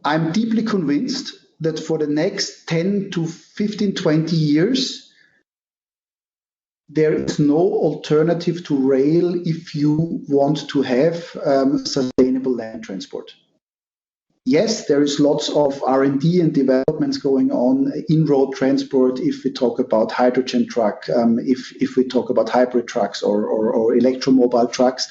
I'm deeply convinced that for the next 10 to 15, 20 years, there is no alternative to rail if you want to have sustainable land transport. Yes, there is lots of R&D and developments going on in road transport if we talk about hydrogen truck, if we talk about hybrid trucks or electromobile trucks,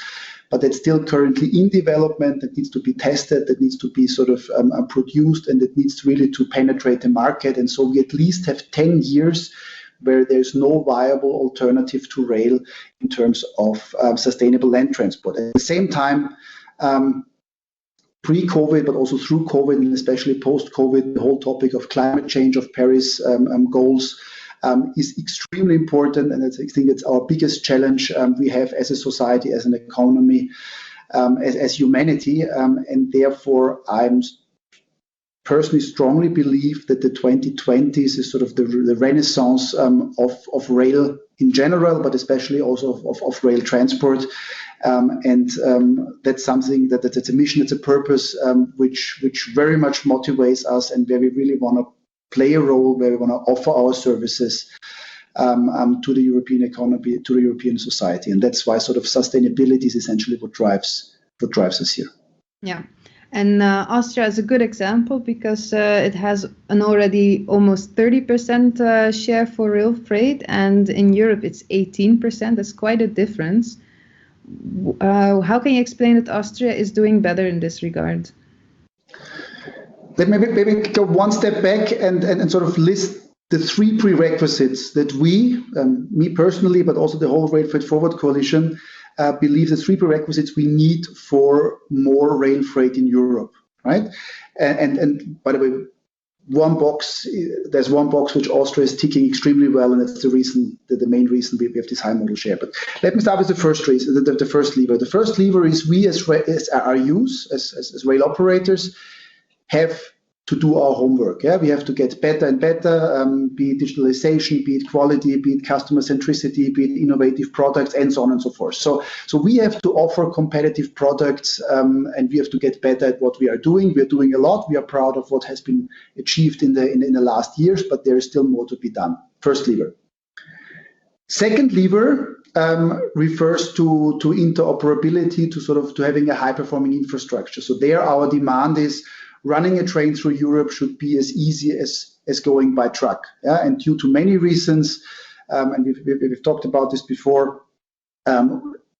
but it's still currently in development. That needs to be tested, that needs to be sort of produced, and it needs really to penetrate the market. And so we at least have 10 years where there's no viable alternative to rail in terms of sustainable land transport. At the same time, pre-COVID, but also through COVID, and especially post-COVID, the whole topic of climate change, of Paris goals, is extremely important, and I think it's our biggest challenge we have as a society, as an economy, as humanity, and therefore I'm personally strongly believe that the 2020s is sort of the renaissance of rail in general, but especially also of rail transport. And that's something that's a mission, it's a purpose which very much motivates us, and where we really want to play a role, where we want to offer our services to the European economy, to the European society. And that's why sort of sustainability is essentially what drives us here. Yeah. And Austria is a good example because it has an already almost 30% share for rail freight, and in Europe it's 18%. That's quite a difference. How can you explain that Austria is doing better in this regard? Let me maybe go one step back and sort of list the three prerequisites that we, me personally, but also the whole Rail Freight Forward Coalition, believe the three prerequisites we need for more rail freight in Europe, right? And by the way, there's one box which Austria is ticking extremely well, and that's the main reason we have this high modal share. But let me start with the first reason, the first lever. The first lever is we as RUs, as rail operators, have to do our homework. Yeah, we have to get better and better, be it digitalization, be it quality, be it customer centricity, be it innovative products, and so on and so forth. So we have to offer competitive products, and we have to get better at what we are doing. We are doing a lot. We are proud of what has been achieved in the last years, but there is still more to be done. First lever. Second lever refers to interoperability, to having a high performing infrastructure. So there, our demand is running a train through Europe should be as easy as going by truck. Yeah? And due to many reasons, and we've talked about this before, the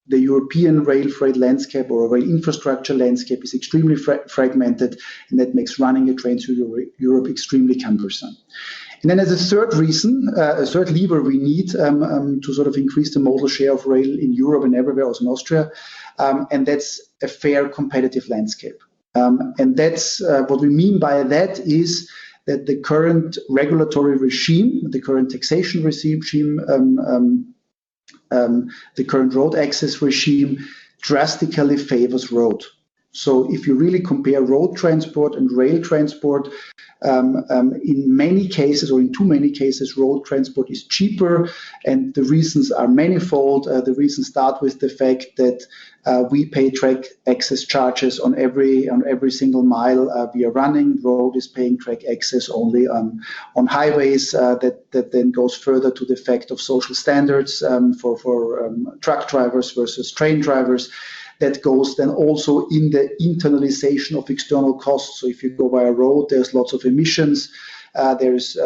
European rail freight landscape or rail infrastructure landscape is extremely fragmented, and that makes running a train through Europe extremely cumbersome. And then as a third reason, a third lever we need to sort of increase the modal share of rail in Europe and everywhere, also in Austria, and that's a fair competitive landscape. And that's what we mean by that is that the current regulatory regime, the current taxation regime, the current road access regime drastically favors road. So if you really compare road transport and rail transport, in many cases, or in too many cases, road transport is cheaper, and the reasons are manifold. The reasons start with the fact that we pay track access charges on every single mile we are running. Road is paying track access only on highways. That then goes further to the fact of social standards for truck drivers versus train drivers. That goes then also in the internalization of external costs. So if you go by a road, there's lots of emissions, there's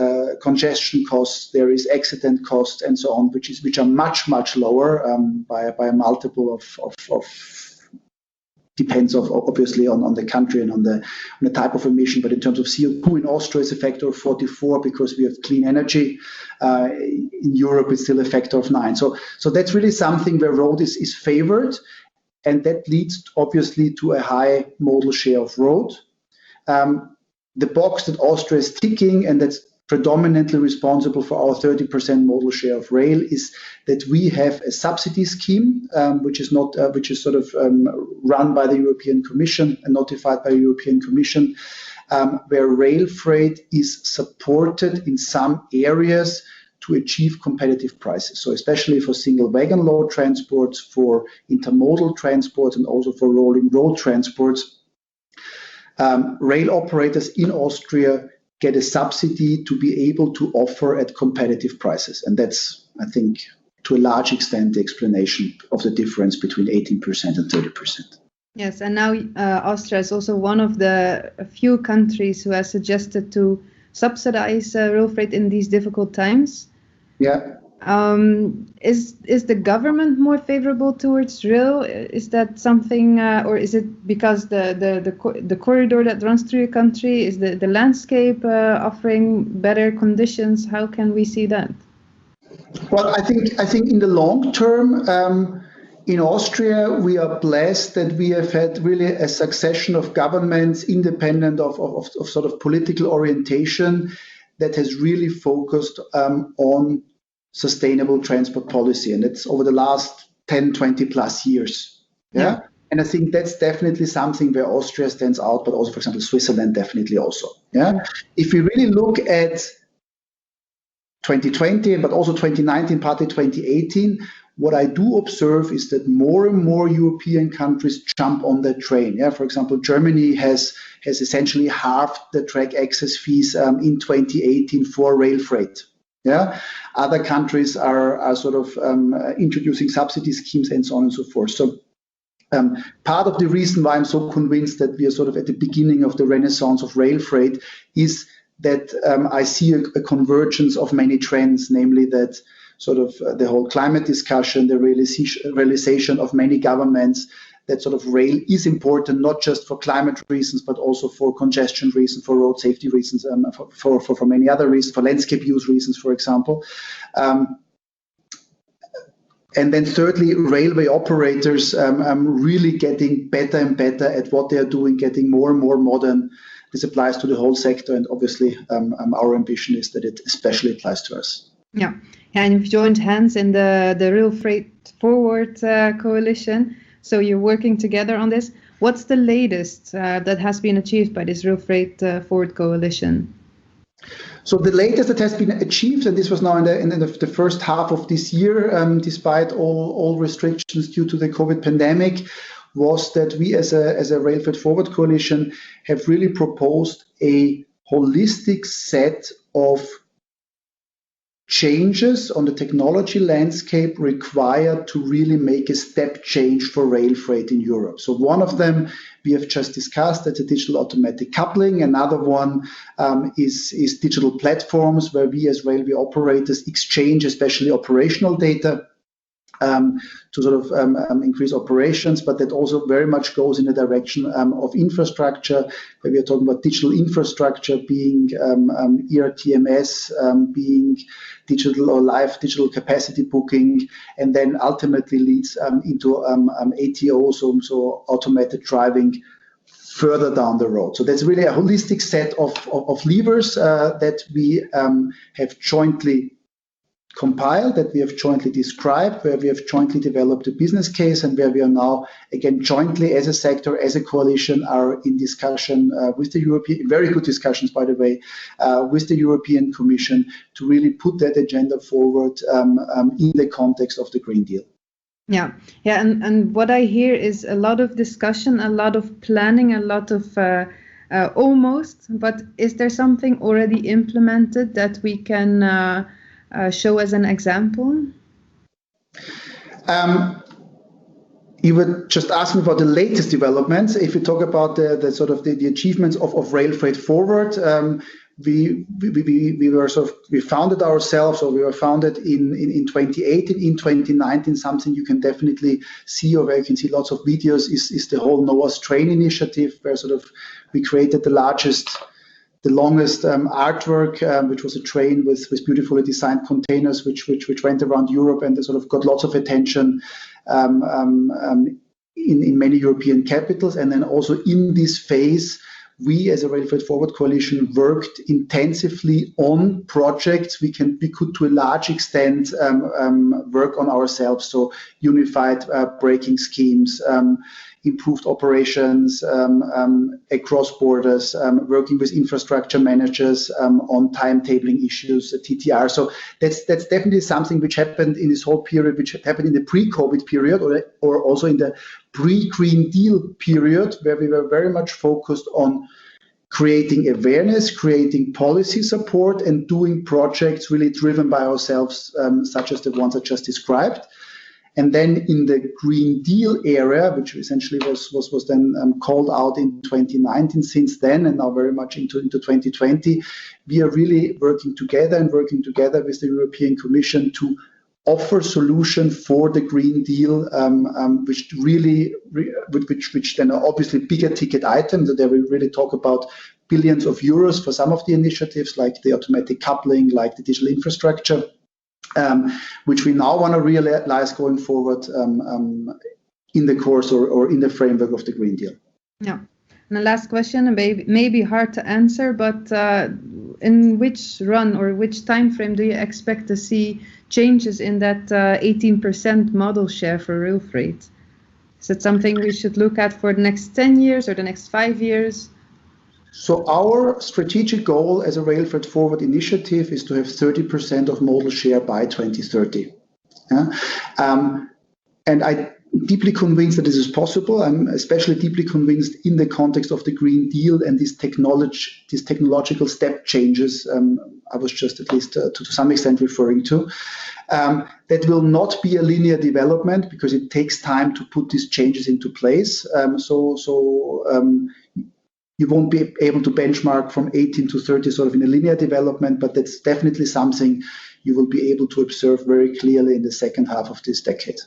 congestion costs, there is accident costs, and so on, which are much lower by a multiple of depends obviously on the country and on the type of emission. But in terms of CO2 in Austria, it's a factor of 44 because we have clean energy. In Europe, it's still a factor of 9. So that's really something where road is favored. And that leads obviously to a high modal share of road. The box that Austria is ticking, and that's predominantly responsible for our 30% modal share of rail, is that we have a subsidy scheme, which is sort of run by the European Commission and notified by the European Commission, where rail freight is supported in some areas to achieve competitive prices. So especially for single wagon load transports, for intermodal transports, and also for rolling road transports, rail operators in Austria get a subsidy to be able to offer at competitive prices. And that's, I think, to a large extent, the explanation of the difference between 18% and 30%. Yes, and now Austria is also one of the few countries who has suggested to subsidize rail freight in these difficult times. Yeah. Is the government more favorable towards rail? Is that something, or is it because the corridor that runs through your country, is the landscape offering better conditions? How can we see that? Well, I think in the long term, in Austria, we are blessed that we have had really a succession of governments independent of sort of political orientation that has really focused on sustainable transport policy. And it's over the last 10, 20 plus years. Yeah. And I think that's definitely something where Austria stands out, but also, for example, Switzerland definitely also. Yeah. If we really look at 2020, but also 2019, partly 2018, what I do observe is that more and more European countries jump on that train. Yeah, for example, Germany has essentially halved the track access fees in 2018 for rail freight. Yeah, other countries are sort of introducing subsidy schemes and so on and so forth. So part of the reason why I'm so convinced that we are sort of at the beginning of the renaissance of rail freight is that I see a convergence of many trends, namely that sort of the whole climate discussion, the realization of many governments that sort of rail is important, not just for climate reasons, but also for congestion reasons, for road safety reasons, for many other reasons, for landscape use reasons, for example. And then thirdly, railway operators really getting better and better at what they are doing, getting more and more modern. This applies to the whole sector, and obviously our ambition is that it especially applies to us. Yeah, and you've joined hands in the Rail Freight Forward coalition, so you're working together on this. What's the latest that has been achieved by this Rail Freight Forward coalition? So the latest that has been achieved, and this was now in the first half of this year, despite all restrictions due to the COVID pandemic, was that we as a Rail Freight Forward coalition have really proposed a holistic set of changes on the technology landscape required to really make a step change for rail freight in Europe. So one of them we have just discussed, that's a digital automatic coupling. Another one is digital platforms where we as railway operators exchange especially operational data to sort of increase operations, but that also very much goes in the direction of infrastructure, where we are talking about digital infrastructure being ERTMS, being digital or live digital capacity booking, and then ultimately leads into ATO, so automated driving further down the road. So that's really a holistic set of levers that we have jointly compiled, that we have jointly described, where we have jointly developed a business case, and where we are now, again, jointly as a sector, as a coalition, are in discussion with the European, very good discussions, by the way, with the European Commission to really put that agenda forward in the context of the Green Deal. Yeah, and what I hear is a lot of discussion, a lot of planning, a lot of almost, but is there something already implemented that we can show as an example? You were just asking about the latest developments. If you talk about the sort of the achievements of Rail Freight Forward, we founded ourselves, or we were founded in 2018. In 2019, something you can definitely see, or where you can see lots of videos, is the whole Noah's Train initiative, where sort of we created the longest artwork, which was a train with beautifully designed containers, which went around Europe and sort of got lots of attention in many European capitals. And then also in this phase, we as a Rail Freight Forward coalition worked intensively on projects we could to a large extent work on ourselves. So unified braking schemes, improved operations across borders, working with infrastructure managers on timetabling issues, TTR. So that's definitely something which happened in this whole period, which happened in the pre-COVID period, or also in the pre-Green Deal period, where we were very much focused on creating awareness, creating policy support, and doing projects really driven by ourselves, such as the ones I just described. And then in the Green Deal area, which essentially was then called out in 2019 since then, and now very much into 2020, we are really working together with the European Commission to offer solution for the Green Deal, which then are obviously bigger ticket items. That we really talk about billions of euros for some of the initiatives, like the automatic coupling, like the digital infrastructure, which we now want to realize going forward in the course or in the framework of the Green Deal. Yeah. And the last question, may be hard to answer, but in which run or which time frame do you expect to see changes in that 18% model share for rail freight? Is it something we should look at for the next 10 years or the next 5 years? So our strategic goal as a Rail Freight Forward initiative is to have 30% of modal share by 2030. And I'm deeply convinced that this is possible. I'm especially deeply convinced in the context of the Green Deal and these technological step changes I was just at least to some extent referring to. That will not be a linear development because it takes time to put these changes into place. You won't be able to benchmark from 18 to 30 sort of in a linear development, but that's definitely something you will be able to observe very clearly in the second half of this decade.